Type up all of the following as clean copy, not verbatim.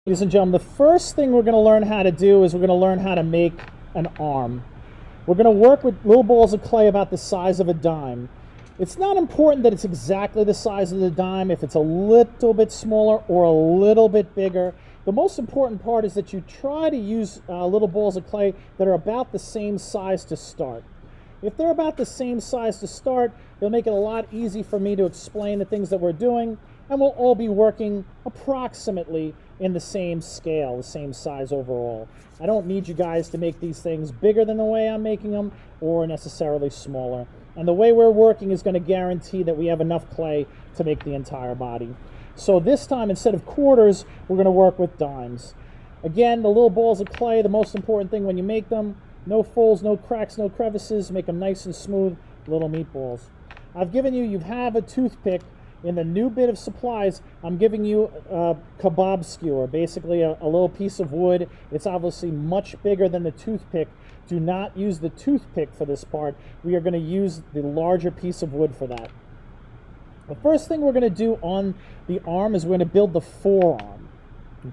Ladies and gentlemen, the first thing we're going to learn how to do is we're going to learn how to make an arm. We're going to work with little balls of clay about the size of a dime. It's not important that it's exactly the size of the dime, if it's a little bit smaller or a little bit bigger. The most important part is that you try to use little balls of clay that are about the same size to start. If they're about the same size to start, it'll make it a lot easier for me to explain the things that we're doing, and we'll all be working approximately in the same scale, the same size overall. I don't need you guys to make these things bigger than the way I'm making them or necessarily smaller. And the way we're working is going to guarantee that we have enough clay to make the entire body. So this time, instead of quarters, we're going to work with dimes. Again, the little balls of clay, the most important thing when you make them, no folds, no cracks, no crevices, make them nice and smooth, little meatballs. I've given you have a toothpick. In the new bit of supplies, I'm giving you a kebab skewer, basically a little piece of wood. It's obviously much bigger than the toothpick. Do not use the toothpick for this part. We are going to use the larger piece of wood for that. The first thing we're going to do on the arm is we're going to build the forearm,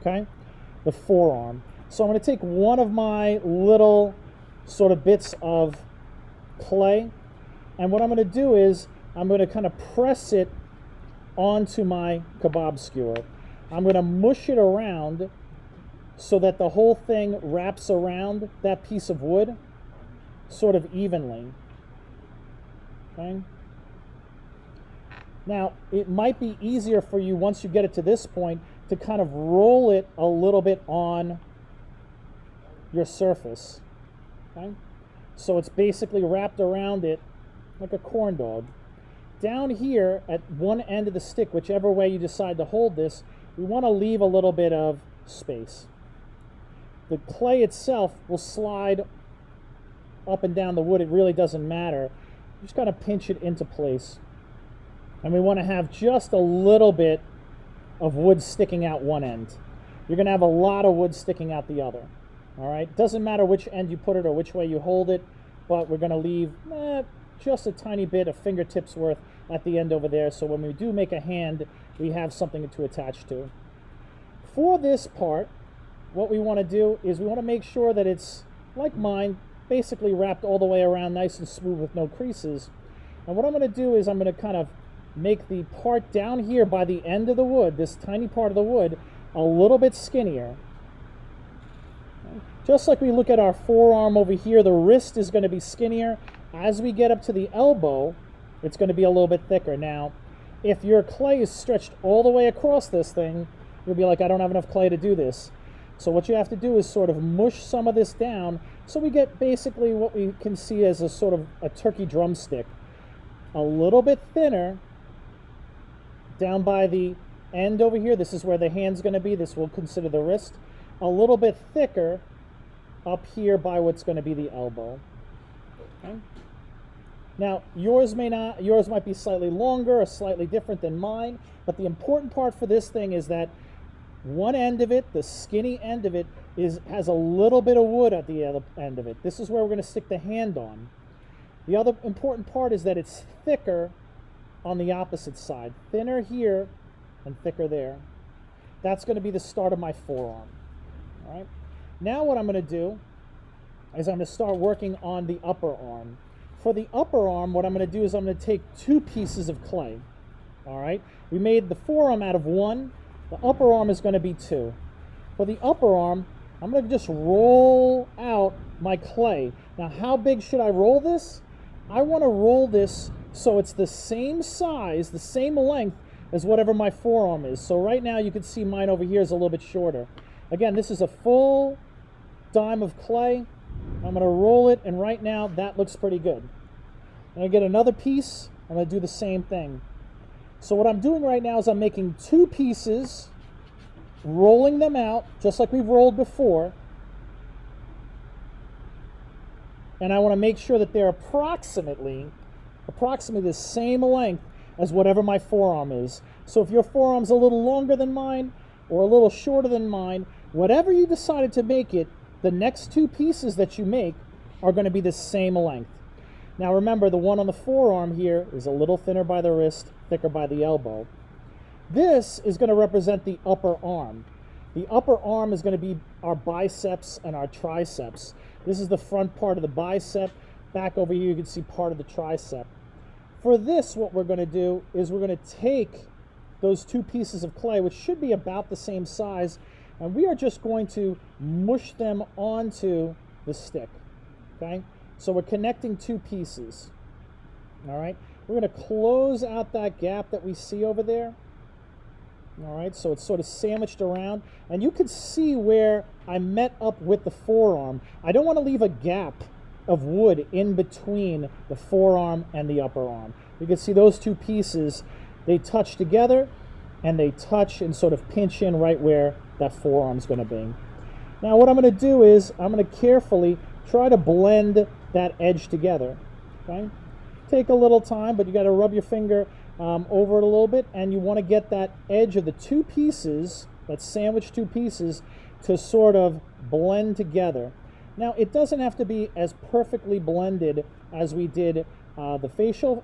okay? The forearm. So I'm going to take one of my little sort of bits of clay, and what I'm going to do is I'm going to kind of press it onto my kebab skewer. I'm going to mush it around so that the whole thing wraps around that piece of wood sort of evenly. Okay? Now, it might be easier for you once you get it to this point to kind of roll it a little bit on your surface. Okay? So it's basically wrapped around it like a corn dog. Down here at one end of the stick, whichever way you decide to hold this, we want to leave a little bit of space. The clay itself will slide up and down the wood. It really doesn't matter. You just got to pinch it into place. And we want to have just a little bit of wood sticking out one end. You're going to have a lot of wood sticking out the other. All right? Doesn't matter which end you put it or which way you hold it, but we're going to leave just a tiny bit of fingertips worth at the end over there, so when we do make a hand, we have something to attach to. For this part, what we want to do is we want to make sure that it's, like mine, basically wrapped all the way around nice and smooth with no creases. And what I'm going to do is I'm going to kind of make the part down here by the end of the wood, this tiny part of the wood, a little bit skinnier. Just like we look at our forearm over here, the wrist is going to be skinnier. As we get up to the elbow, it's going to be a little bit thicker. Now, if your clay is stretched all the way across this thing, you'll be like, I don't have enough clay to do this. So what you have to do is sort of mush some of this down so we get basically what we can see as a sort of a turkey drumstick. A little bit thinner down by the end over here. This is where the hand's going to be. This we'll consider the wrist. A little bit thicker up here by what's going to be the elbow. Okay. Now, yours might be slightly longer or slightly different than mine, but the important part for this thing is that one end of it, the skinny end of it, has a little bit of wood at the other end of it. This is where we're going to stick the hand on. The other important part is that it's thicker on the opposite side. Thinner here and thicker there. That's going to be the start of my forearm. All right. Now what I'm going to do is I'm going to start working on the upper arm. For the upper arm, what I'm going to do is I'm going to take two pieces of clay. All right? We made the forearm out of one. The upper arm is going to be two. For the upper arm, I'm going to just roll out my clay. Now, how big should I roll this? I want to roll this so it's the same size, the same length as whatever my forearm is. So right now, you can see mine over here is a little bit shorter. Again, this is a full dime of clay. I'm going to roll it, and right now that looks pretty good. I'm going to get another piece. I'm going to do the same thing. So what I'm doing right now is I'm making two pieces, rolling them out just like we've rolled before, and I want to make sure that they're approximately the same length as whatever my forearm is. So if your forearm's a little longer than mine or a little shorter than mine, whatever you decided to make it, the next two pieces that you make are going to be the same length. Now remember, the one on the forearm here is a little thinner by the wrist, thicker by the elbow. This is going to represent the upper arm. The upper arm is going to be our biceps and our triceps. This is the front part of the bicep. Back over here you can see part of the tricep. For this, what we're going to do is we're going to take those two pieces of clay, which should be about the same size, and we are just going to mush them onto the stick. Okay? So we're connecting two pieces. All right? We're going to close out that gap that we see over there. All right, so it's sort of sandwiched around, and you can see where I met up with the forearm. I don't want to leave a gap of wood in between the forearm and the upper arm. You can see those two pieces, they touch together, and they touch and sort of pinch in right where that forearm is going to be. Now what I'm going to do is I'm going to carefully try to blend that edge together. Okay? Take a little time, but you got to rub your finger over it a little bit, and you want to get that edge of the two pieces, that sandwich two pieces, to sort of blend together. Now it doesn't have to be as perfectly blended as we did the facial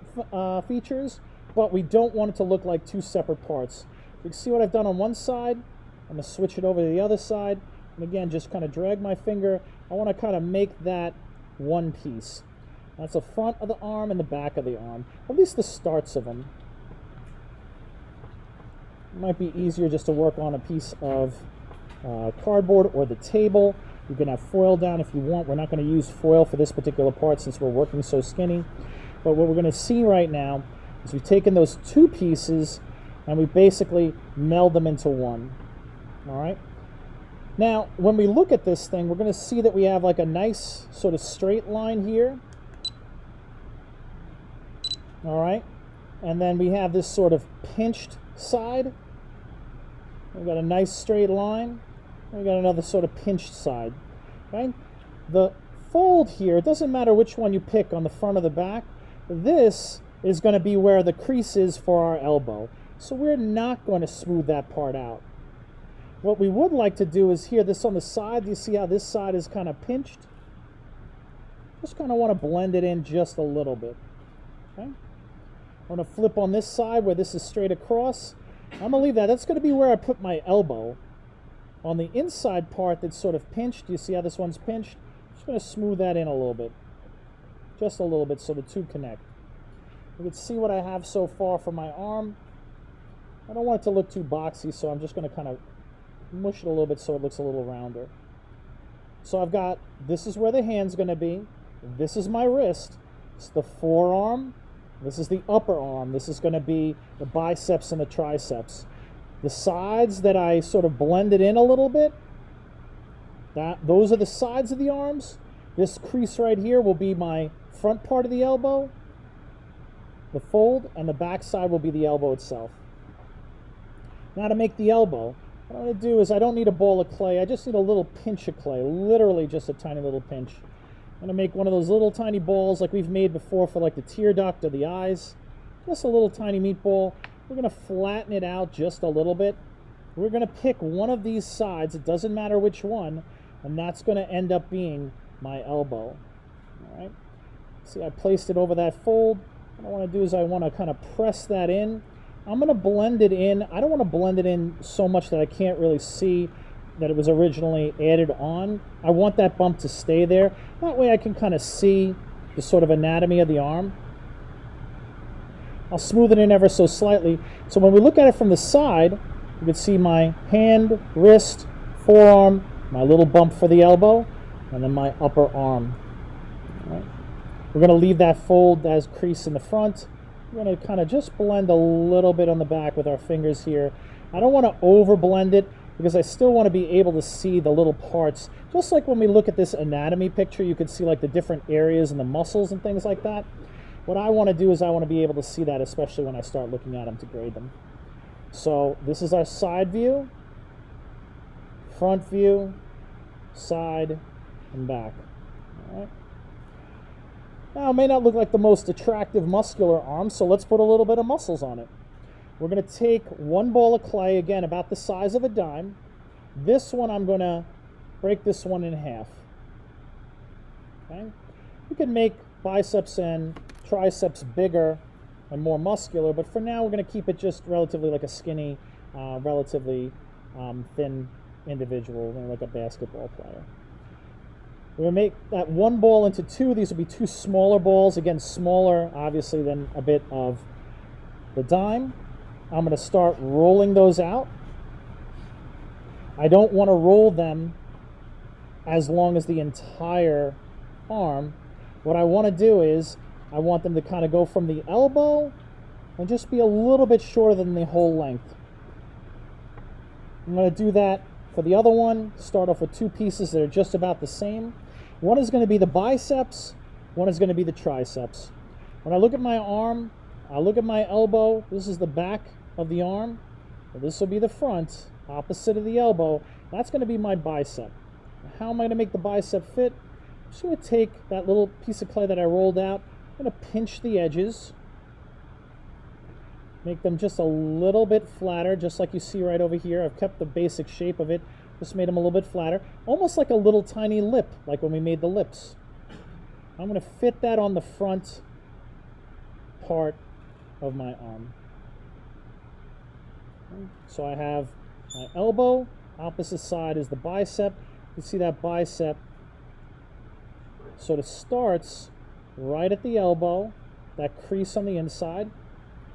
features, but we don't want it to look like two separate parts. You can see what I've done on one side. I'm going to switch it over to the other side, and again just kind of drag my finger. I want to kind of make that one piece. That's the front of the arm and the back of the arm, at least the starts of them. It might be easier just to work on a piece of cardboard or the table. You can have foil down if you want. We're not going to use foil for this particular part since we're working so skinny. But what we're going to see right now is we've taken those two pieces and we basically meld them into one. All right? Now, when we look at this thing, we're going to see that we have like a nice sort of straight line here. All right? And then we have this sort of pinched side. We've got a nice straight line. We've got another sort of pinched side. Okay? The fold here, it doesn't matter which one you pick on the front or the back. This is going to be where the crease is for our elbow. So we're not going to smooth that part out. What we would like to do is here, this on the side. You see how this side is kind of pinched? Just kind of want to blend it in just a little bit. Okay? I'm going to flip on this side where this is straight across. I'm going to leave that. That's going to be where I put my elbow. On the inside part that's sort of pinched, you see how this one's pinched? I'm just going to smooth that in a little bit. Just a little bit so the two connect. You can see what I have so far for my arm. I don't want it to look too boxy, so I'm just going to kind of mush it a little bit so it looks a little rounder. So I've got, this is where the hand's going to be. This is my wrist. It's the forearm. This is the upper arm. This is going to be the biceps and the triceps. The sides that I sort of blended in a little bit, those are the sides of the arms. This crease right here will be my front part of the elbow, the fold, and the back side will be the elbow itself. Now to make the elbow, what I'm going to do is I don't need a ball of clay. I just need a little pinch of clay, literally just a tiny little pinch. I'm going to make one of those little tiny balls like we've made before for like the tear duct or the eyes. Just a little tiny meatball. We're going to flatten it out just a little bit. We're going to pick one of these sides, it doesn't matter which one, and that's going to end up being my elbow. All right. See, I placed it over that fold. What I want to do is I want to kind of press that in. I'm going to blend it in. I don't want to blend it in so much that I can't really see that it was originally added on. I want that bump to stay there. That way I can kind of see the sort of anatomy of the arm. I'll smooth it in ever so slightly. So when we look at it from the side, you can see my hand, wrist, forearm, my little bump for the elbow, and then my upper arm. All right. We're going to leave that fold as crease in the front. We're going to kind of just blend a little bit on the back with our fingers here. I don't want to over blend it because I still want to be able to see the little parts. Just like when we look at this anatomy picture, you can see like the different areas and the muscles and things like that. What I want to do is I want to be able to see that, especially when I start looking at them to grade them. So this is our side view, front view, side, and back. All right. Now, it may not look like the most attractive muscular arm, so let's put a little bit of muscles on it. We're going to take one ball of clay, again, about the size of a dime. This one, I'm going to break this one in half. Okay? We can make biceps and triceps bigger and more muscular, but for now, we're going to keep it just relatively like a skinny, relatively thin individual, like a basketball player. We're going to make that one ball into two. These will be two smaller balls. Again, smaller, obviously, than a bit of the dime. I'm going to start rolling those out. I don't want to roll them as long as the entire arm. What I want to do is I want them to kind of go from the elbow and just be a little bit shorter than the whole length. I'm going to do that for the other one. Start off with two pieces that are just about the same. One is going to be the biceps, one is going to be the triceps. When I look at my arm, I look at my elbow. This is the back of the arm. This will be the front, opposite of the elbow. That's going to be my bicep. How am I going to make the bicep fit? I'm just going to take that little piece of clay that I rolled out. I'm going to pinch the edges. Make them just a little bit flatter, just like you see right over here. I've kept the basic shape of it. Just made them a little bit flatter. Almost like a little tiny lip, like when we made the lips. I'm going to fit that on the front part of my arm. So I have my elbow. Opposite side is the bicep. You see that bicep sort of starts right at the elbow, that crease on the inside.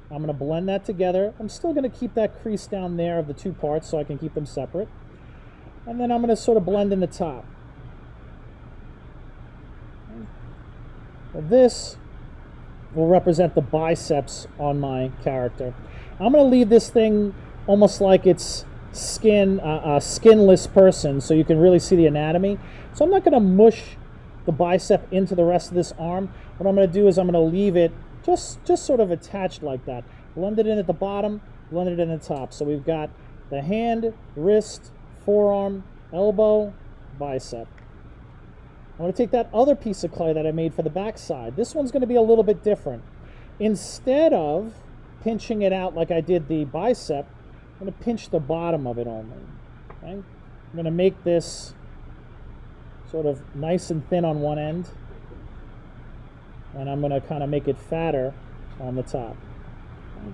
I'm going to blend that together. I'm still going to keep that crease down there of the two parts so I can keep them separate. And then I'm going to sort of blend in the top. Now this will represent the biceps on my character. I'm going to leave this thing almost like it's a skinless person so you can really see the anatomy. So I'm not going to mush the bicep into the rest of this arm. What I'm going to do is I'm going to leave it just sort of attached like that. Blend it in at the bottom, blend it in at the top. So we've got the hand, wrist, forearm, elbow, bicep. I'm going to take that other piece of clay that I made for the back side. This one's going to be a little bit different. Instead of pinching it out like I did the bicep, I'm going to pinch the bottom of it only. Okay? I'm going to make this sort of nice and thin on one end, and I'm going to kind of make it fatter on the top. Okay?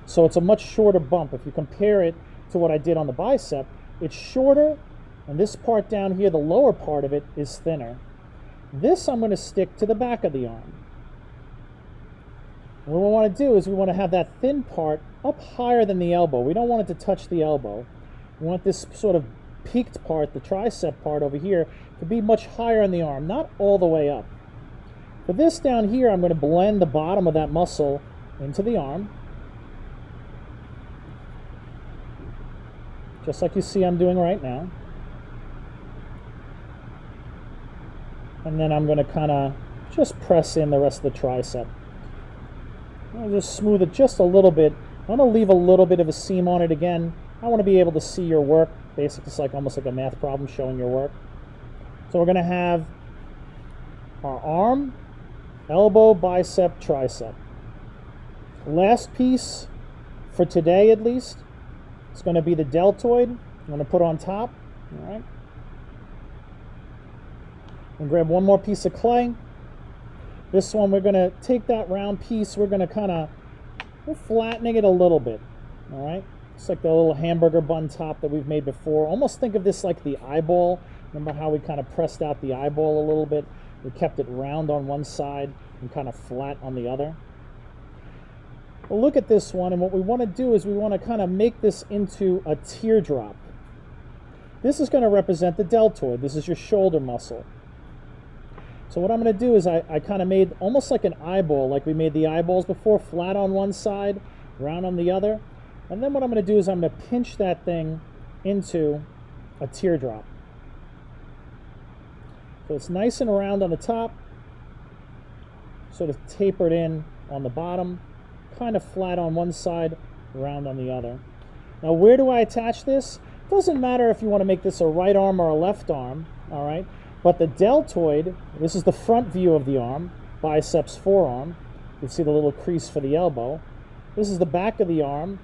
So it's a much shorter bump. If you compare it to what I did on the bicep, it's shorter, and this part down here, the lower part of it, is thinner. This I'm going to stick to the back of the arm. And what we want to do is we want to have that thin part up higher than the elbow. We don't want it to touch the elbow. We want this sort of peaked part, the tricep part over here, to be much higher in the arm, not all the way up. For this down here, I'm going to blend the bottom of that muscle into the arm, just like you see I'm doing right now. And then I'm going to kind of just press in the rest of the tricep. I'll just smooth it just a little bit. I'm going to leave a little bit of a seam on it again. I want to be able to see your work. Basically, it's like almost like a math problem showing your work. So we're going to have our arm, elbow, bicep, tricep. Last piece, for today at least, it's going to be the deltoid. I'm going to put on top. All right. And grab one more piece of clay. This one, we're going to take that round piece. We're going to we're flattening it a little bit. All right. It's like the little hamburger bun top that we've made before. Almost think of this like the eyeball. Remember how we kind of pressed out the eyeball a little bit? We kept it round on one side and kind of flat on the other. Well, look at this one, and what we want to do is we want to kind of make this into a teardrop. This is going to represent the deltoid. This is your shoulder muscle. So what I'm going to do is I kind of made almost like an eyeball, like we made the eyeballs before, flat on one side, round on the other. And then what I'm going to do is I'm going to pinch that thing into a teardrop. So it's nice and round on the top, sort of tapered in on the bottom, kind of flat on one side, round on the other. Now where do I attach this? It doesn't matter if you want to make this a right arm or a left arm, all right? But the deltoid, this is the front view of the arm, biceps, forearm. You can see the little crease for the elbow. This is the back of the arm,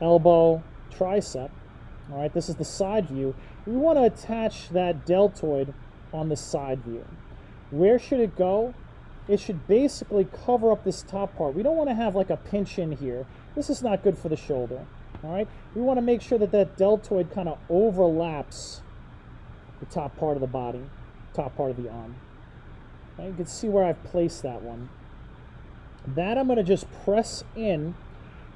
elbow, tricep. All right, this is the side view. We want to attach that deltoid on the side view. Where should it go? It should basically cover up this top part. We don't want to have like a pinch in here. This is not good for the shoulder. All right, we want to make sure that that deltoid kind of overlaps the top part of the body, top part of the arm. Okay, you can see where I've placed that one. That I'm going to just press in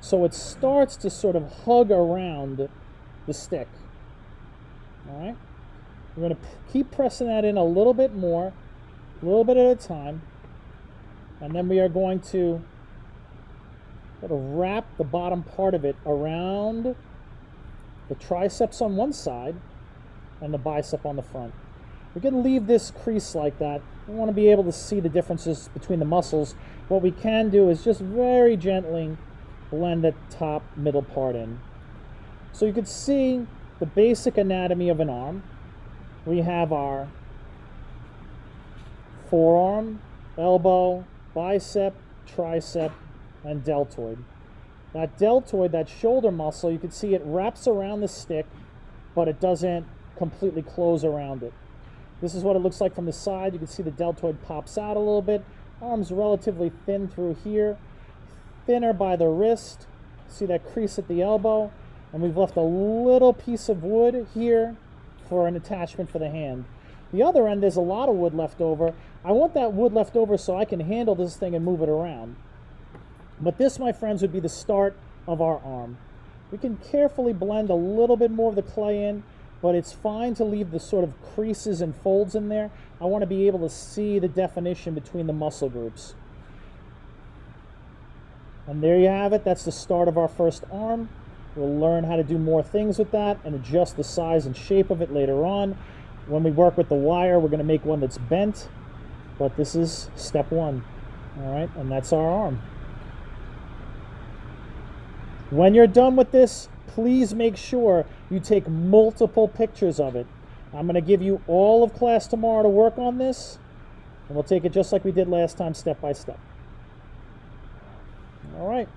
so it starts to sort of hug around the stick. All right, we're going to keep pressing that in a little bit more, a little bit at a time, and then we are going to sort of wrap the bottom part of it around the triceps on one side and the bicep on the front. We can leave this crease like that. We want to be able to see the differences between the muscles. What we can do is just very gently blend the top middle part in. So you can see the basic anatomy of an arm. We have our forearm, elbow, bicep, tricep, and deltoid. That deltoid, that shoulder muscle, you can see it wraps around the stick, but it doesn't completely close around it. This is what it looks like from the side. You can see the deltoid pops out a little bit. Arm's relatively thin through here, thinner by the wrist. See that crease at the elbow? And we've left a little piece of wood here for an attachment for the hand. The other end, there's a lot of wood left over. I want that wood left over so I can handle this thing and move it around. But this, my friends, would be the start of our arm. We can carefully blend a little bit more of the clay in, but it's fine to leave the sort of creases and folds in there. I want to be able to see the definition between the muscle groups. And there you have it. That's the start of our first arm. We'll learn how to do more things with that and adjust the size and shape of it later on. When we work with the wire, we're going to make one that's bent, but this is step one. All right, and that's our arm. When you're done with this, please make sure you take multiple pictures of it. I'm going to give you all of class tomorrow to work on this, and we'll take it just like we did last time, step by step. All right.